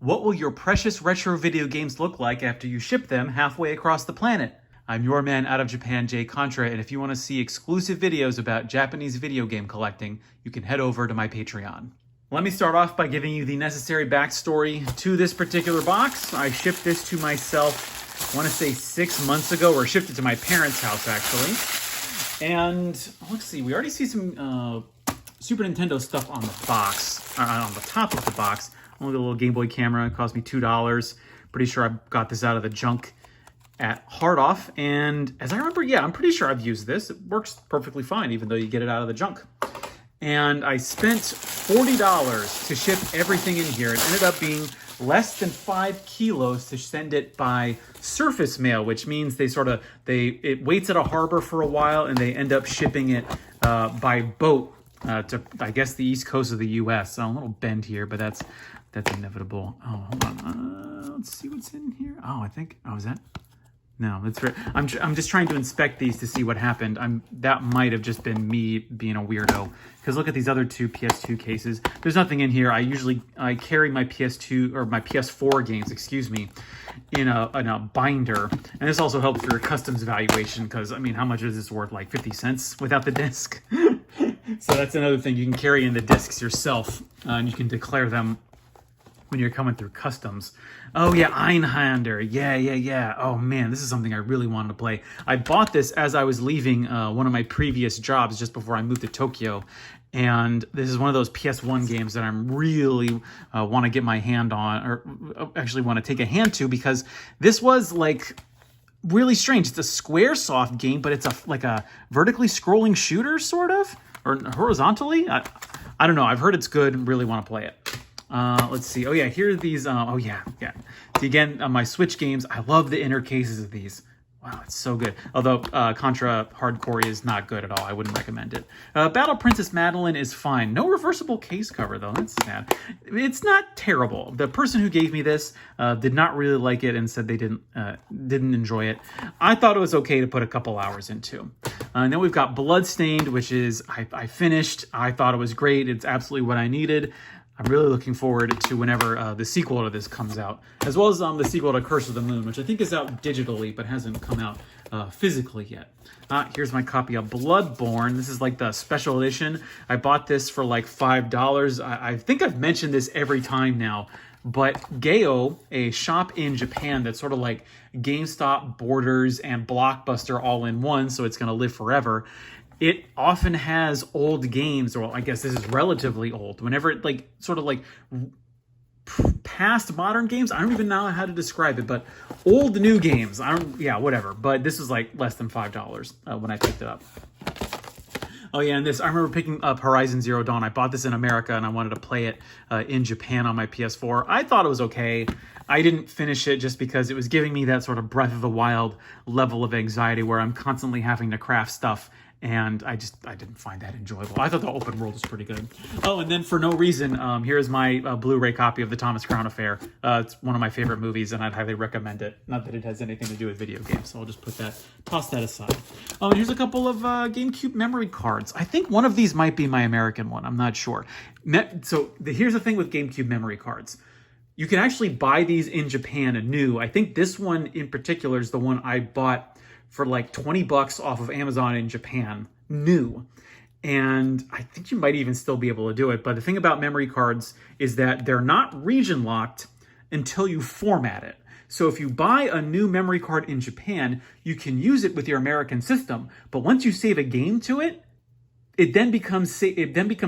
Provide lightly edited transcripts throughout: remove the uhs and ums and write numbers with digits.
What will your precious retro video games look like after you ship them halfway across the planet? I'm your man out of Japan, Jay Contra, and if you want to see exclusive videos about Japanese video game collecting, you can head over to my Patreon. Let me start off by giving you the necessary backstory to this particular box. I shipped this to myself, I want to say 6 months ago, or shipped it to my parents' house, actually. And let's see, we already see some Super Nintendo stuff on the box, on the top of the box. Only a little Game Boy camera. It cost me $2. Pretty sure I got this out of the junk at Hard Off. And as I remember, yeah, I'm pretty sure I've used this. It works perfectly fine, even though you get it out of the junk. And I spent $40 to ship everything in here. It ended up being less than 5 kilos to send it by surface mail, which means it waits at a harbor for a while and they end up shipping it by boat to, I guess, the east coast of the U.S. So a little bend here, but that's inevitable. Oh, hold on. Let's see what's in here. Oh, is that? No, that's right. I'm just trying to inspect these to see what happened. That might have just been me being a weirdo. Because look at these other two PS2 cases. There's nothing in here. I carry my PS2 or my PS4 games, excuse me, in a binder. And this also helps for your customs valuation. Because I mean, how much is this worth? Like 50 cents without the disc. So that's another thing. You can carry in the discs yourself, and you can declare them when you're coming through customs. Oh yeah, Einhander. Yeah. Oh man, this is something I really wanted to play. I bought this as I was leaving one of my previous jobs just before I moved to Tokyo. And this is one of those PS1 games that I'm really want to get my hand on, or actually want to take a hand to, because this was like really strange. It's a Squaresoft game, but it's like a vertically scrolling shooter, sort of, or horizontally. I don't know. I've heard it's good and really want to play it. Let's see. Oh yeah, here are these. Oh yeah. See, again, on my Switch games, I love the inner cases of these. Wow, it's so good. Although Contra Hardcore is not good at all. I wouldn't recommend it. Battle Princess Madeline is fine. No reversible case cover though. That's sad. It's not terrible. The person who gave me this did not really like it and said they didn't enjoy it. I thought it was okay to put a couple hours into. And then we've got Bloodstained, which is I finished. I thought it was great. It's absolutely what I needed. I'm really looking forward to whenever the sequel to this comes out, as well as the sequel to Curse of the Moon, which I think is out digitally but hasn't come out physically yet. Here's my copy of Bloodborne. This is like the special edition. I bought this for like $5. I think I've mentioned this every time now, but Geo, a shop in Japan that's sort of like GameStop, Borders, and Blockbuster all in one, so it's going to live forever. It often has old games, or I guess this is relatively old. Whenever it past modern games, I don't even know how to describe it, but old new games. Whatever. But this is like less than $5 when I picked it up. Oh yeah, and I remember picking up Horizon Zero Dawn. I bought this in America and I wanted to play it in Japan on my PS4. I thought it was okay. I didn't finish it just because it was giving me that sort of Breath of the Wild level of anxiety where I'm constantly having to craft stuff. And I didn't find that enjoyable. I thought the open world was pretty good. Oh, and then for no reason, here's my Blu-ray copy of The Thomas Crown Affair. It's one of my favorite movies, and I'd highly recommend it. Not that it has anything to do with video games, so I'll just toss that aside. Oh, and here's a couple of GameCube memory cards. I think one of these might be my American one. I'm not sure. Here's the thing with GameCube memory cards. You can actually buy these in Japan new. I think this one in particular is the one I bought for like $20 off of Amazon in Japan, new. And I think you might even still be able to do it. But the thing about memory cards is that they're not region locked until you format it. So if you buy a new memory card in Japan, you can use it with your American system. But once you save a game to it, it then becomes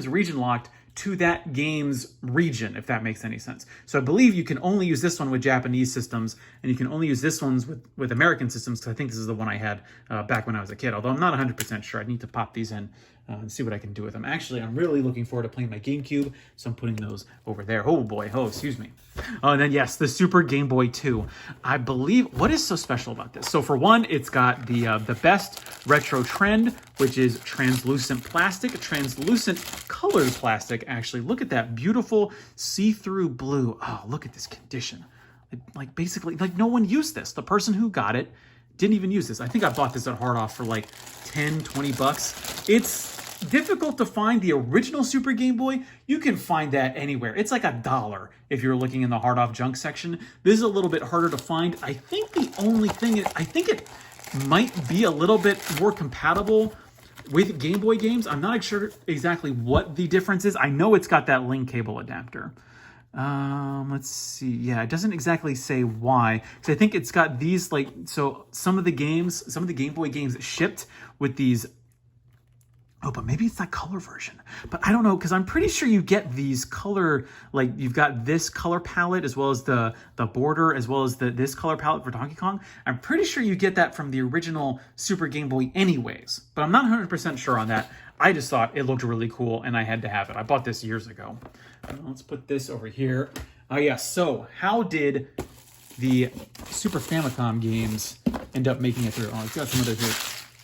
region locked to that game's region, if that makes any sense. So I believe you can only use this one with Japanese systems, and you can only use this one with American systems, because I think this is the one I had back when I was a kid, although I'm not 100% sure. I need to pop these in and see what I can do with them. Actually, I'm really looking forward to playing my GameCube, so I'm putting those over there. Oh boy, excuse me. Oh, and then yes, the Super Game Boy 2. I believe, what is so special about this? So for one, it's got the best retro trend, which is translucent plastic, translucent colored plastic, actually. Look at that beautiful see-through blue. Oh, look at this condition. Like basically, like no one used this. The person who got it didn't even use this. I think I bought this at Hard Off for like $10, $20. It's difficult to find the original Super Game Boy. You can find that anywhere. It's like $1 if you're looking in the hard off junk section. This is a little bit harder to find. I think the only thing is, I think it might be a little bit more compatible with Game Boy games. I'm not sure exactly what the difference is. I know it's got that link cable adapter. Let's see. Yeah, it doesn't exactly say why. Because I think it's got these, like, so some of the Game Boy games shipped with these. Oh, but maybe it's that color version. But I don't know, because I'm pretty sure you get these color, like you've got this color palette as well as the border, as well as this color palette for Donkey Kong. I'm pretty sure you get that from the original Super Game Boy anyways, but I'm not 100% sure on that. I just thought it looked really cool and I had to have it. I bought this years ago. Let's put this over here. Oh yeah, so how did the Super Famicom games end up making it through? Oh, it's got some other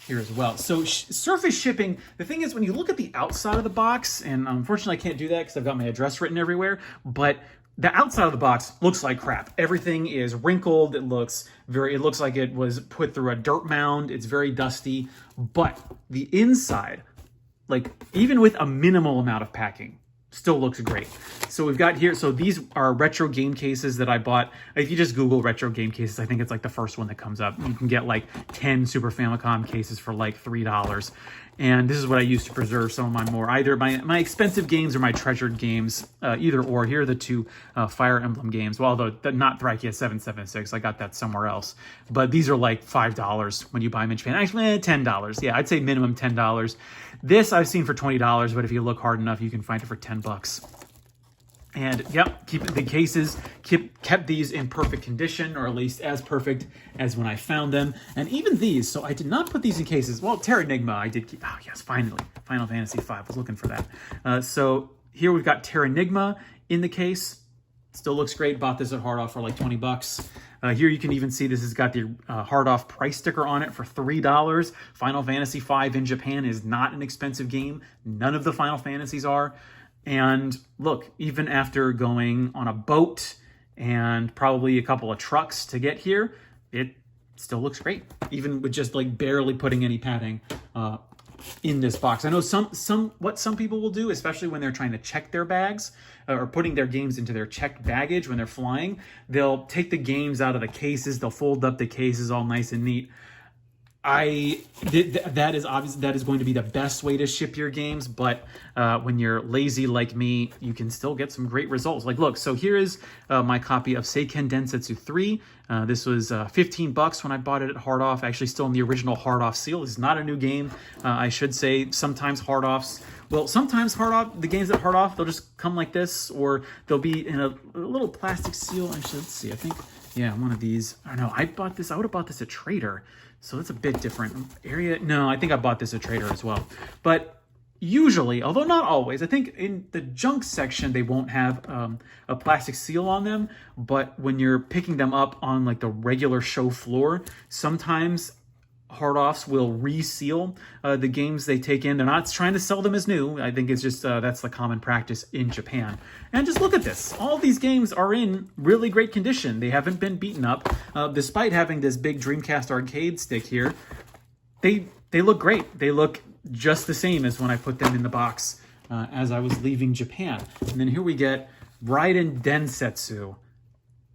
here as well. So surface shipping, the thing is when you look at the outside of the box, and unfortunately I can't do that because I've got my address written everywhere, but the outside of the box looks like crap. Everything is wrinkled. It looks like it was put through a dirt mound. It's very dusty, but the inside, like even with a minimal amount of packing, still looks great. So we've got here, so these are retro game cases that I bought. If you just Google retro game cases, I think it's like the first one that comes up. You can get like 10 Super Famicom cases for like $3. And this is what I use to preserve some of either my expensive games or my treasured games, either or. Here are the two Fire Emblem games. Well, although not Thrakia 776, I got that somewhere else. But these are like $5 when you buy them in Japan. Actually, $10. Yeah, I'd say minimum $10. This I've seen for $20, but if you look hard enough, you can find it for $10. And yep, kept these in perfect condition, or at least as perfect as when I found them. And even these, so I did not put these in cases. Well, Terranigma, I did keep. Oh yes, finally, Final Fantasy V. Was looking for that. So here we've got Terranigma in the case. Still looks great. Bought this at Hard Off for like $20. Here you can even see this has got the Hard Off price sticker on it for $3. Final Fantasy V in Japan is not an expensive game. None of the Final Fantasies are. And look, even after going on a boat and probably a couple of trucks to get here, it still looks great, even with just like barely putting any padding in this box. I know what some people will do, especially when they're trying to check their bags or putting their games into their checked baggage when they're flying, they'll take the games out of the cases, they'll fold up the cases all nice and neat. That is obvious. That is going to be the best way to ship your games, but when you're lazy like me, you can still get some great results. Like, look, so here is my copy of Seiken Densetsu 3. This was $15 when I bought it at Hard Off. Actually, still in the original Hard Off seal. This is not a new game. I should say sometimes Hard Offs. Well, sometimes the games at Hard Off, they'll just come like this, or they'll be in a little plastic seal. Actually, let's see. I think, yeah, one of these. I don't know. I would have bought this at Trader. So that's a bit different area. No, I think I bought this at Trader as well. But usually, although not always, I think in the junk section, they won't have a plastic seal on them. But when you're picking them up on like the regular show floor, sometimes Hard Offs will reseal the games they take in. They're not trying to sell them as new. I think it's just that's the common practice in Japan. And just look at this. All these games are in really great condition. They haven't been beaten up. Despite having this big Dreamcast arcade stick here, they look great. They look just the same as when I put them in the box as I was leaving Japan. And then here we get Ryden Densetsu.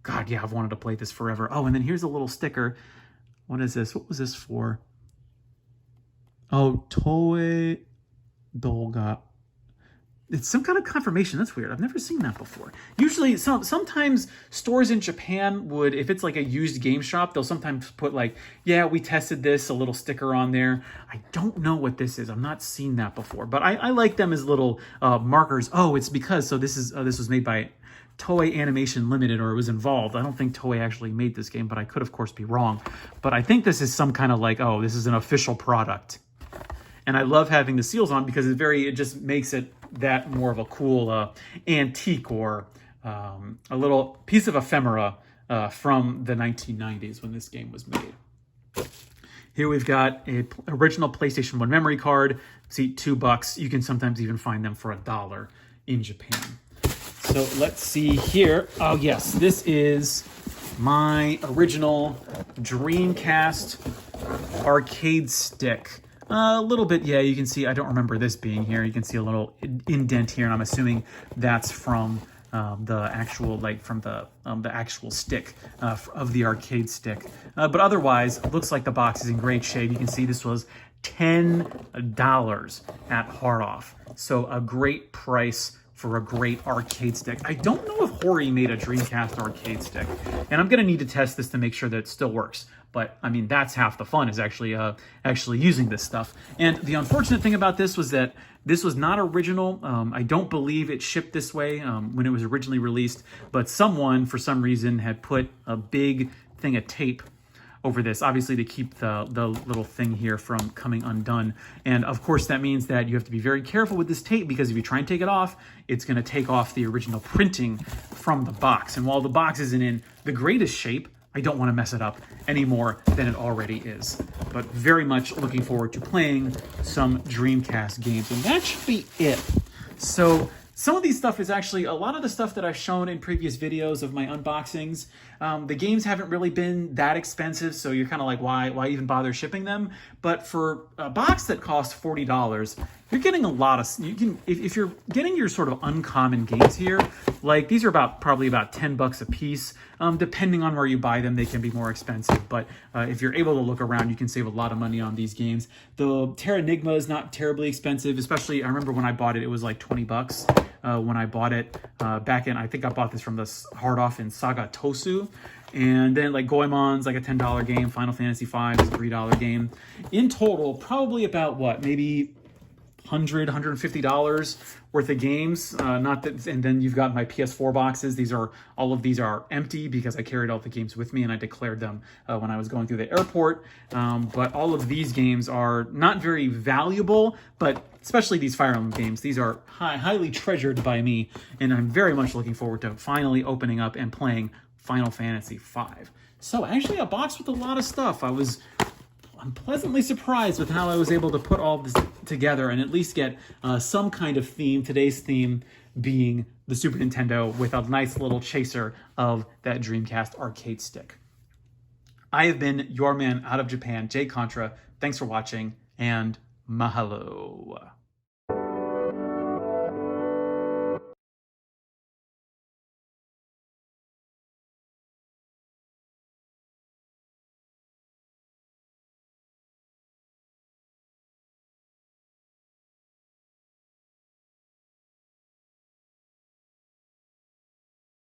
God, yeah, I've wanted to play this forever. Oh, and then here's a little sticker. What is this? What was this for? Oh, Toei Dolga. It's some kind of confirmation. That's weird. I've never seen that before. Usually, sometimes stores in Japan would, if it's like a used game shop, they'll sometimes put like, yeah, we tested this, a little sticker on there. I don't know what this is. I've not seen that before, but I like them as little markers. Oh, it's because, so this was made by Toei Animation Limited, or it was involved. I don't think Toei actually made this game, but I could, of course, be wrong. But I think this is some kind of like, oh, this is an official product. And I love having the seals on because it just makes it that more of a cool antique or a little piece of ephemera from the 1990s when this game was made. Here we've got a original PlayStation 1 memory card. See, $2. You can sometimes even find them for $1 in Japan. So let's see here. Oh yes, this is my original Dreamcast arcade stick. A little bit, yeah, you can see, I don't remember this being here. You can see a little indent here, and I'm assuming that's from the actual, like from the actual stick of the arcade stick. But otherwise, it looks like the box is in great shape. You can see this was $10 at Hard Off. So a great price for a great arcade stick. I don't know if Hori made a Dreamcast arcade stick, and I'm gonna need to test this to make sure that it still works. But I mean, that's half the fun, is actually using this stuff. And the unfortunate thing about this was that this was not original. I don't believe it shipped this way when it was originally released, but someone, for some reason, had put a big thing of tape over this, obviously to keep the little thing here from coming undone. And of course that means that you have to be very careful with this tape, because if you try and take it off, it's going to take off the original printing from the box. And while the box isn't in the greatest shape, I don't want to mess it up any more than it already is. But very much looking forward to playing some Dreamcast games, and that should be it. So some of these stuff is actually a lot of the stuff that I've shown in previous videos of my unboxings. The games haven't really been that expensive, so you're kind of like, why even bother shipping them? But for a box that costs $40, you're getting a lot of, if you're getting your sort of uncommon games here, like these are probably about 10 bucks a piece. Depending on where you buy them, they can be more expensive, but if you're able to look around, you can save a lot of money on these games. The Terranigma is not terribly expensive, especially, I remember when I bought it, it was like 20 bucks. When I bought it back in, I think I bought this from the Hard Off in Saga Tosu. And then like Goemon's like a $10 game, Final Fantasy V is a $3 game. In total, probably about what, maybe $100, $150 worth of games. Not that, and then you've got my PS4 boxes. All of these are empty because I carried all the games with me and I declared them when I was going through the airport. But all of these games are not very valuable, but especially these Fire Emblem games, these are highly treasured by me, and I'm very much looking forward to finally opening up and playing Final Fantasy V. So actually a box with a lot of stuff. I'm pleasantly surprised with how I was able to put all this together and at least get some kind of theme, today's theme being the Super Nintendo with a nice little chaser of that Dreamcast arcade stick. I have been your man out of Japan, Jay Contra. Thanks for watching, and mahalo.